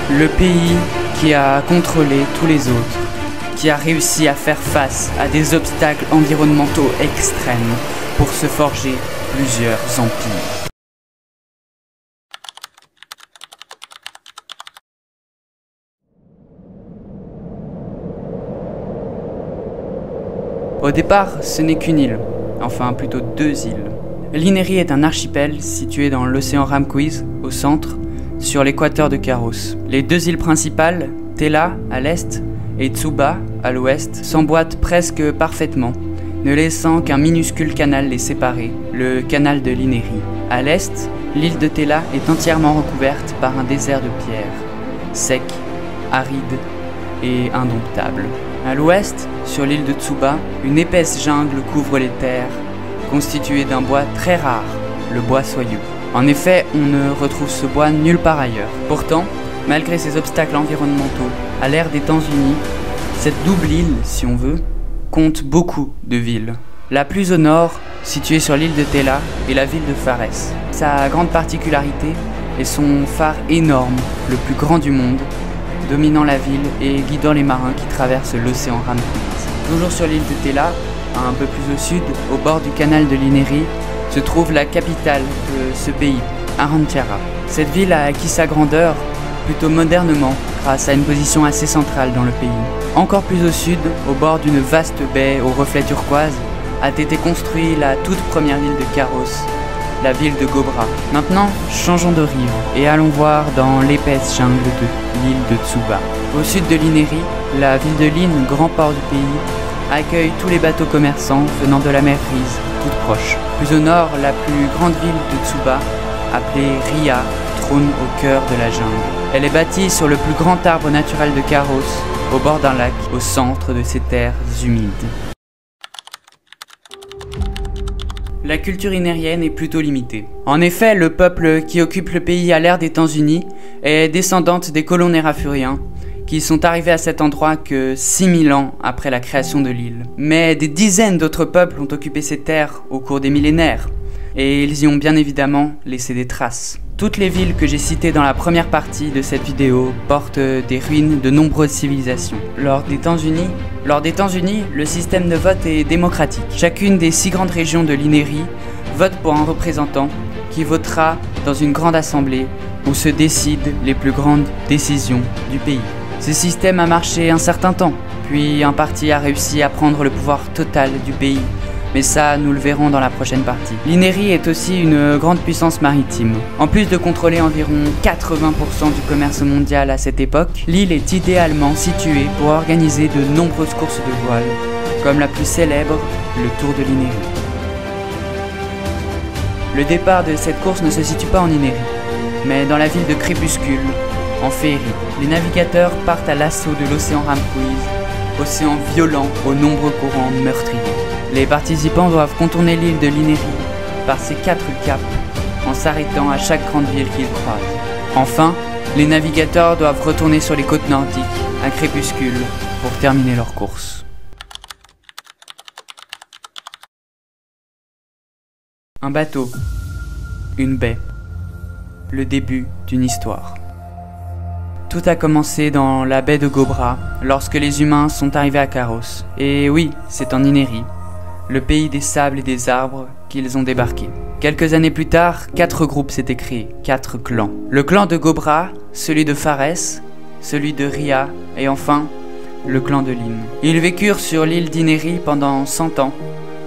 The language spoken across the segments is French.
le pays qui a contrôlé tous les autres, qui a réussi à faire face à des obstacles environnementaux extrêmes pour se forger plusieurs empires. Au départ, ce n'est qu'une île, enfin plutôt 2 îles. L'Ineri est un archipel situé dans l'océan Ramquiz, au centre, sur l'équateur de Caros. Les 2 îles principales, Tela à l'est et Tsuba à l'ouest, s'emboîtent presque parfaitement, ne laissant qu'un minuscule canal les séparer, le canal de l'Ineri. À l'est, l'île de Tela est entièrement recouverte par un désert de pierre, sec, aride et indomptable. À l'ouest, sur l'île de Tsuba, une épaisse jungle couvre les terres, constituée d'un bois très rare, le bois soyeux. En effet, on ne retrouve ce bois nulle part ailleurs. Pourtant, malgré ces obstacles environnementaux, à l'ère des temps unis, cette double île, si on veut, compte beaucoup de villes. La plus au nord, située sur l'île de Tela, est la ville de Fares. Sa grande particularité est son phare énorme, le plus grand du monde, dominant la ville et guidant les marins qui traversent l'océan Ramquiz. Toujours sur l'île de Tela, un peu plus au sud, au bord du canal de l'Ineri, se trouve la capitale de ce pays, Arantiara. Cette ville a acquis sa grandeur plutôt modernement grâce à une position assez centrale dans le pays. Encore plus au sud, au bord d'une vaste baie aux reflets turquoise, a été construite la toute première ville de Caros, la ville de Gobra. Maintenant, changeons de rive et allons voir dans l'épaisse jungle de l'île de Tsuba. Au sud de l'Ineri, la ville de Line, grand port du pays, accueille tous les bateaux commerçants venant de la mer Grise, toute proche. Plus au nord, la plus grande ville de Tsuba, appelée Ria, trône au cœur de la jungle. Elle est bâtie sur le plus grand arbre naturel de Caros, au bord d'un lac, au centre de ces terres humides. La culture inérienne est plutôt limitée. En effet, le peuple qui occupe le pays à l'ère des temps unis est descendante des colons nérafuriens, qui sont arrivés à cet endroit que 6000 ans après la création de l'île. Mais des dizaines d'autres peuples ont occupé ces terres au cours des millénaires, et ils y ont bien évidemment laissé des traces. Toutes les villes que j'ai citées dans la première partie de cette vidéo portent des ruines de nombreuses civilisations. Lors des temps unis, le système de vote est démocratique. Chacune des 6 grandes régions de l'Ineri vote pour un représentant qui votera dans une grande assemblée où se décident les plus grandes décisions du pays. Ce système a marché un certain temps, puis un parti a réussi à prendre le pouvoir total du pays. Mais ça, nous le verrons dans la prochaine partie. L'Ineri est aussi une grande puissance maritime. En plus de contrôler environ 80% du commerce mondial à cette époque, l'île est idéalement située pour organiser de nombreuses courses de voile, comme la plus célèbre, le Tour de l'Ineri. Le départ de cette course ne se situe pas en Ineri, mais dans la ville de Crépuscule, en Féerie. Les navigateurs partent à l'assaut de l'océan Ramquiz, océan violent aux nombreux courants meurtriers. Les participants doivent contourner l'île de l'Ineri par ses 4 caps en s'arrêtant à chaque grande ville qu'ils croisent. Enfin, les navigateurs doivent retourner sur les côtes nordiques à Crépuscule pour terminer leur course. Un bateau, une baie, le début d'une histoire. Tout a commencé dans la baie de Gobra, lorsque les humains sont arrivés à Caros. Et oui, c'est en Ineri, le pays des sables et des arbres, qu'ils ont débarqué. Quelques années plus tard, 4 groupes s'étaient créés, 4 clans. Le clan de Gobra, celui de Fares, celui de Ria, et enfin, le clan de Line. Ils vécurent sur l'île d'Ineri pendant 100 ans,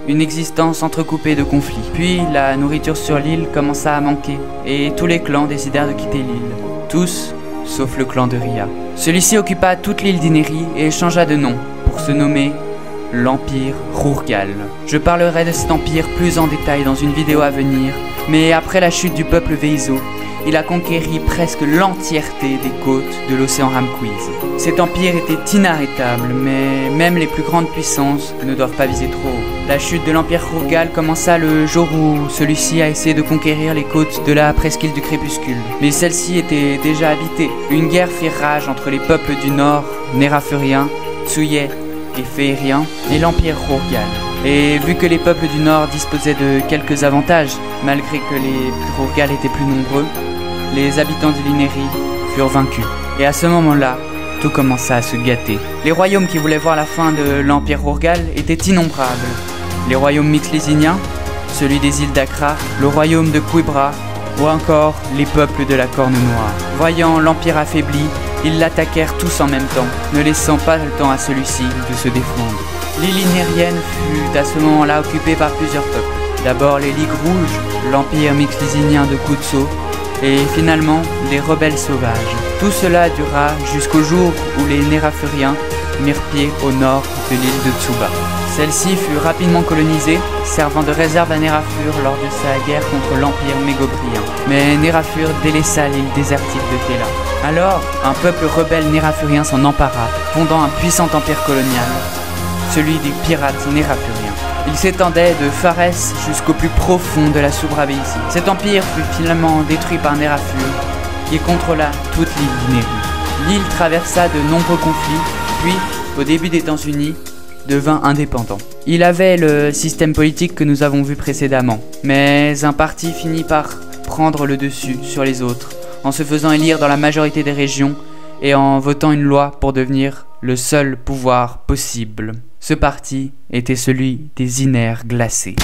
une existence entrecoupée de conflits. Puis, la nourriture sur l'île commença à manquer, et tous les clans décidèrent de quitter l'île. Tous, sauf le clan de Ria. Celui-ci occupa toute l'île d'Ineri et changea de nom pour se nommer l'Empire Rurgal. Je parlerai de cet empire plus en détail dans une vidéo à venir, mais après la chute du peuple Veizo, il a conquéri presque l'entièreté des côtes de l'océan Ramquiz. Cet empire était inarrêtable, mais même les plus grandes puissances ne doivent pas viser trop haut. La chute de l'Empire Rurgal commença le jour où celui-ci a essayé de conquérir les côtes de la presqu'île du Crépuscule. Mais celle-ci était déjà habitée. Une guerre fit rage entre les peuples du nord, Nérafuriens, Tsuyais et Féériens, et l'Empire Rurgal. Et vu que les peuples du nord disposaient de quelques avantages, malgré que les Rurgal étaient plus nombreux, les habitants de l'Ineri furent vaincus. Et à ce moment-là, tout commença à se gâter. Les royaumes qui voulaient voir la fin de l'Empire Urgal étaient innombrables. Les royaumes mixlésiniens, celui des îles d'Akra, le royaume de Quibra, ou encore les peuples de la Corne Noire. Voyant l'Empire affaibli, ils l'attaquèrent tous en même temps, ne laissant pas le temps à celui-ci de se défendre. L'île inérienne fut à ce moment-là occupée par plusieurs peuples. D'abord les Ligues Rouges, l'Empire mixlésinien de Kutso, et finalement les rebelles sauvages. Tout cela dura jusqu'au jour où les Nérafuriens mirent pied au nord de l'île de Tsuba. Celle-ci fut rapidement colonisée, servant de réserve à Nérafur lors de sa guerre contre l'Empire mégobrien. Mais Nérafur délaissa l'île désertique de Tela. Alors, un peuple rebelle nérafurien s'en empara, fondant un puissant empire colonial, celui des pirates nérafuriens. Il s'étendait de Fares jusqu'au plus profond de la Subrabéisie. Cet empire fut finalement détruit par Nérafur, qui contrôla toute l'île d'Inéru. L'île traversa de nombreux conflits, puis, au début des Temps Unis, devint indépendant. Il avait le système politique que nous avons vu précédemment, mais un parti finit par prendre le dessus sur les autres, en se faisant élire dans la majorité des régions et en votant une loi pour devenir le seul pouvoir possible. Ce parti était celui des Iners glacés.